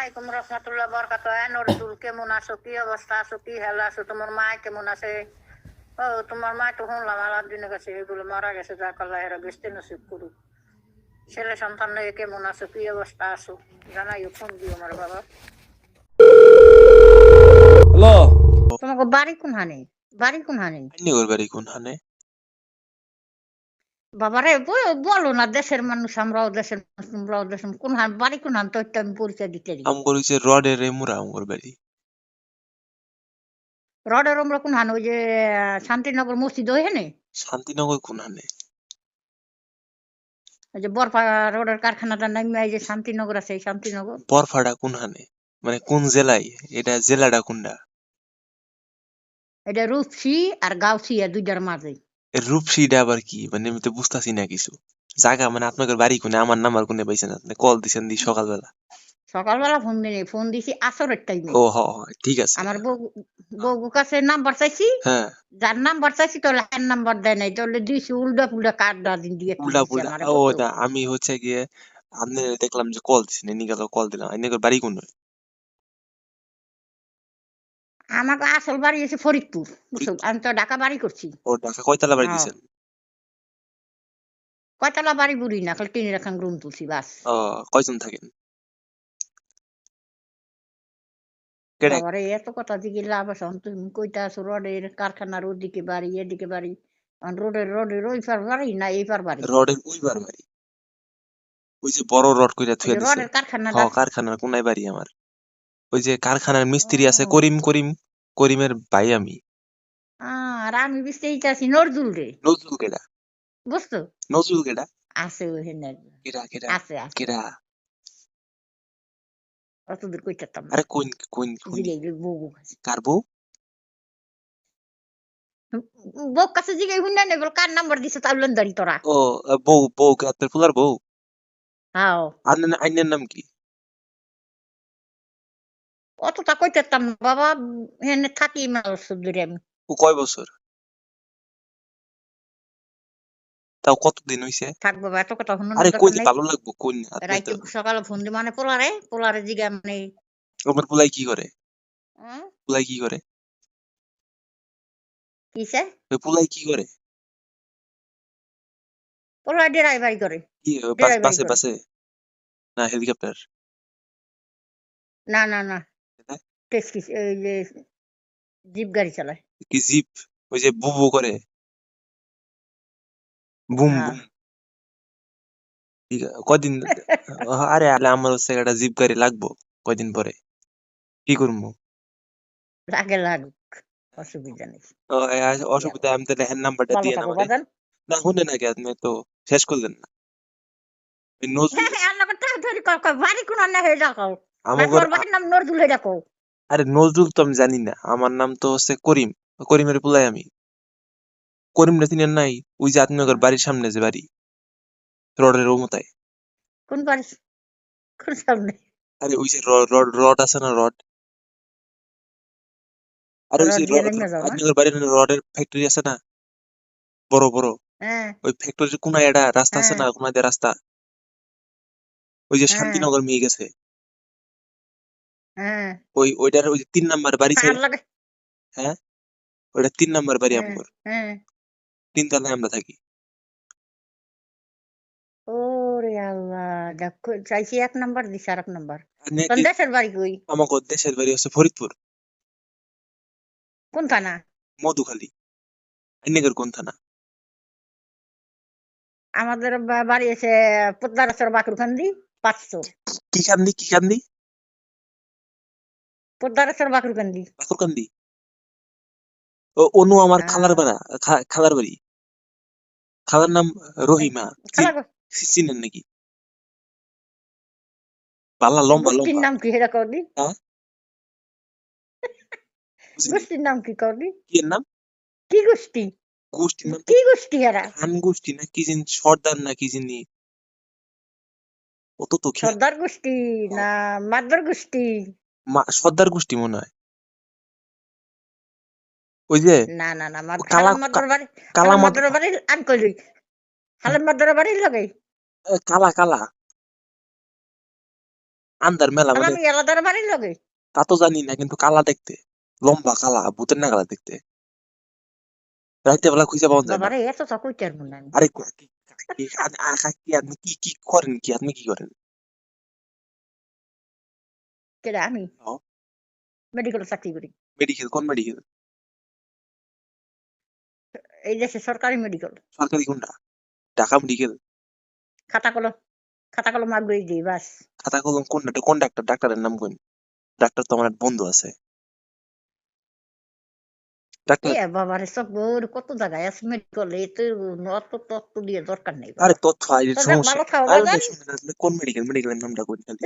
আলাইকুম রহমতুল্লাহ বরকাতুহ। নজরুল কেমন আছো? কি অবস্থা আছো? কি হেলা আছো? তোমার মা কেমন আছে? ও তোমার মা তো শুনলাম আলাদিনের কাছে এগুলো মারা গেছে, যা করলা এরা বেস্তে নসিব করুক। ছেলে সন্তান নিয়ে কেমন আছো? কি অবস্থা আছো? জানাইও, ফোন দিও আমার বাবা। হ্যালো, তোমাকে বাড়ি কোনখানে? বাড়ি কোনখানে? নিগর বাড়ি কোনখানে? বাবারে বলো না, দেশের মানুষ আমরাও, দেশের মানুষ তোমরাও দেশের, কোনখান বাড়ি কোনখান তো একটু আমি পরিচয় দিতে দিই। আমগর হইছে রডের এমুরা আমগর বাড়ি। রডের আমরা কোনখান? ওই যে শান্তিনগর মসজিদ ওইখানে? শান্তিনগর কোনখানে? ওই যে বরপা রোডের কারখানাটার নাম, এই যে শান্তিনগর আছে, এই শান্তিনগর। বরফাটা কোনখানে? মানে কোন জেলায়? এটা জেলাটা কোনটা? এটা রূপসী আর গাউসিয়া দুইটার মাঝে। রূপসীটা আবার কি? মানে আমি তো বুঝতাছি না কিছু। জায়গা মানে আপনাদের বাড়ি কোনে? আমার নাম্বার কোনে পাইছেন আপনি? কল দিছেন দি সকালবেলা। সকালবেলা ফোন দিই, ফোন দিছি আসরের টাইমে। ও হ হ, ঠিক আছে। আমার বউ কাছে নাম্বার চাইছি, হ্যাঁ, যার নাম্বার চাইছি তো লাইন নাম্বার দেয় নাই, তাহলে দিছি উল্টা পুল্টা কার্ডটা দিন দিয়ে উল্টা দিছে পুল্টা। আমার ও বুঝছো। তা আমি হচ্ছে গিয়ে আপনি দেখলাম যে কল দিছেন, এনি গেল কল দিলাম। এনিগর বাড়ি কোন? আমাকে আসল বাড়ি হচ্ছে ফরিদপুর, বুঝছো, আমি তো ঢাকা বাড়ি করছি। ও ঢাকা কয়তলা বাড়ি হ্যাঁ, দিছেন? কয়তলা বাড়ি বুড়ি না, খালি টিনের এখন রুম তুলছি বাস। ও, কয়জন থাকেন? কেডা? বাবারে এত কথা দিকে লাভ আছে? তুমি কইতা আছো রোডের কারখানার ওদিকে বাড়ি এদিকে বাড়ি, রোডের ওই পার বাড়ি না এই পার বাড়ি? রডের ওইবার বাড়ি। ওই যে বড় রড কইরা ওই থুয়া যে দিছে। রোডের হ, কারখানাটা। কারখানার কোনায় বাড়ি আমার। ওই যে কারখানার মিস্ত্রি আছে ও, করিমের ভাই আমি। আর আমি বুঝতে চাইছি নজরুল রে, নজরুল কেডা? বুঝছো? নজরুল কেডা? আছে ওখানে, কেডা কেডা? আছে আছে, কেডা? অতদূর কইতাম না। আরে কোন কোন খুনি? জিগাই বউ কাছে, কার বউ? বউ কাছে জিগাই শুনে নেই বল, কার নাম্বার দিছে তাউলেন দাঁড়ি তোরা। ও, বউ বউ কে আপনার ফুলার বউ? হাও, আন্নের আইনের নাম কি? অতটা কইতাম না বাবা, হেনে থাকি মাস ধরে আমি। ও কয় বছর? তাও কতদিন হইছে? থাক বাবা, এত কথা শুনুনের আরে দরকার কইলে নেই। ভালো লাগবো কোন আপনি তো। রাইতে সকালে ফোন দি মানে পোলারে, পোলারে জিগা মানে আমার পুলাই কি করে? হ্যাঁ, পুলাই কি করে? কিসে ওই পুলাই কি করে? পোলারে ড্রাইভারি করে, কি ড্রাইভারি বাসে করে। বাসে না হেলিকপ্টার? না না না, টেস্কি এই যে জিপ গাড়ি চালায়। কি জিপ? ওই যে বু বু করে, বুম হ্যাঁ। বুম। ঠিক আছে কয়দিন? আরে আলে আমার হচ্ছে একটা জিপ গাড়ি লাগবো কয়দিন পরে। কি করবো? লাগে লাগুক, অসুবিধা নেই। অসুবিধা, আমি তাহলে হ্যান্ড নাম্বারটা ভালো দিয়ে থাকো আমারে। বাজান। না শুনে নাকি আপনি তো শেষ করলেন না। ওই নজরুল হ্যাঁ হ্যাঁ, আল্লাহ কথা ধরি বাড়ি কোন না হয়ে যাও, না আমাগর তোমার বাড়ির নাম নজরুল হয়ে রাখো। আরে নজরুল তো আমি জানি না, আমার নাম তো হচ্ছে করিম। করিমের পুলাই আমি। করিম না চিনেন নাই? ওই যে আপনাদের বাড়ির সামনে যে বাড়ি, রডের ওমতায়। কোন বাড়ি? কোন সামনে? আরে ওই যে রড রড আছে না, রড। আরে ওই যে রড দিয়ে নেমে যাও না? আপনাদের বাড়ির রডের ফ্যাক্টরি আছে না, বড় বড়। হ্যাঁ ওই ফ্যাক্টরির কোনায় একটা রাস্তা আছে হ্যাঁ না, কোনায় দিয়ে রাস্তা। ওই যে হ্যাঁ শান্তিনগর মেয়ে গেছে, হ্যাঁ। ওইটার ওই যে ৩ নাম্বার বাড়ি আর ছেড়ে। লাগে। হ্যাঁ, ওইটা ৩ নাম্বার বাড়ি হ্যাঁ আমগর। হ্যাঁ। ৩ তলায় আমরা থাকি। ওরে আল্লাহ, দেখো চাইছি এক নাম্বার দিছে আর এক নাম্বার। আর তোর নাকি দেশের বাড়ি কই? আমাকে দেশের বাড়ি হচ্ছে ফরিদপুর, কোন থানা? মধুখালী। নেগের কোন থানা? আমাদের বাড়ি আছে পোদ্দারেশ্বর বাকরুখান্দি ৫০০। কি কান্দি কি কান্দি? পোদ্দারেশ্বর বাকরুখান্দি। পাথরকান্দি। ও অনু আমার খালার হ্যাঁ। বাড়া, খালার বাড়ি। খালার নাম রহিমা। খালা চিনেন নাকি? পাল্লা লম্বা গোষ্ঠীর লম্বা। নাম কি সেটা কদি? হ্যাঁ, বুঝিনি। গোষ্ঠীর নাম কি কদি? কি এর নাম? কি গোষ্ঠী? গোষ্ঠীর নাম তো কি গোষ্ঠী এরা? খান গোষ্ঠী না কি জিনিস, সর্দার না কি জিনিস, অত তো খেয়াল। সর্দার গোষ্ঠী না মাদ্দার গোষ্ঠী? সর্দার গোষ্ঠী মনে হয়। ওই যে না না না, কালা হালাম মাদ্দার বাড়ি, কালা হালাম মাদ মাদ্দার বাড়ি আমি কইলি, হালাম মাদ্দার বাড়ির লগে। কালা কালা আন্দার মেলা তাহলে মানে আমি আলাদার বাড়ির লগে তা তো জানি না, কিন্তু কালা দেখতে, লম্বা কালা, ভূতের নাগালা দেখতে, রাইতে বেলা খুঁজে পাওয়া যায় না। বাবারে এত তো কইতে পারবো না আমি। আরে আপনি কি কি করেন, কি আপনি কি করেন? কেডা আমি মেডিকেল চাকরি করি। মেডিকেল, কোন মেডিকেল? এই দেশে সরকারি মেডিকেল। সরকারি কোনটা? ঢাকা মেডিকেল? খাতা কলম আগ্রহী দিই বাস। খাতা কলম কোনটা? কোন ডাক্তার? ডাক্তারের নাম কোন? ডাক্তার তো আমার এক বন্ধু আছে। ডাক্তার, এ বাবারে সব কত জায়গায় আছে মেডিকেল, এতে অত তত্ত্ব দিয়ে দরকার নেই আরে বাবা। তথ্য আইডির তো যাক সমস্যা। ভালো থাও আরে বাজান। শুনে না, কোন মেডিকেল? মেডিকেলের নামটা কোন খালি?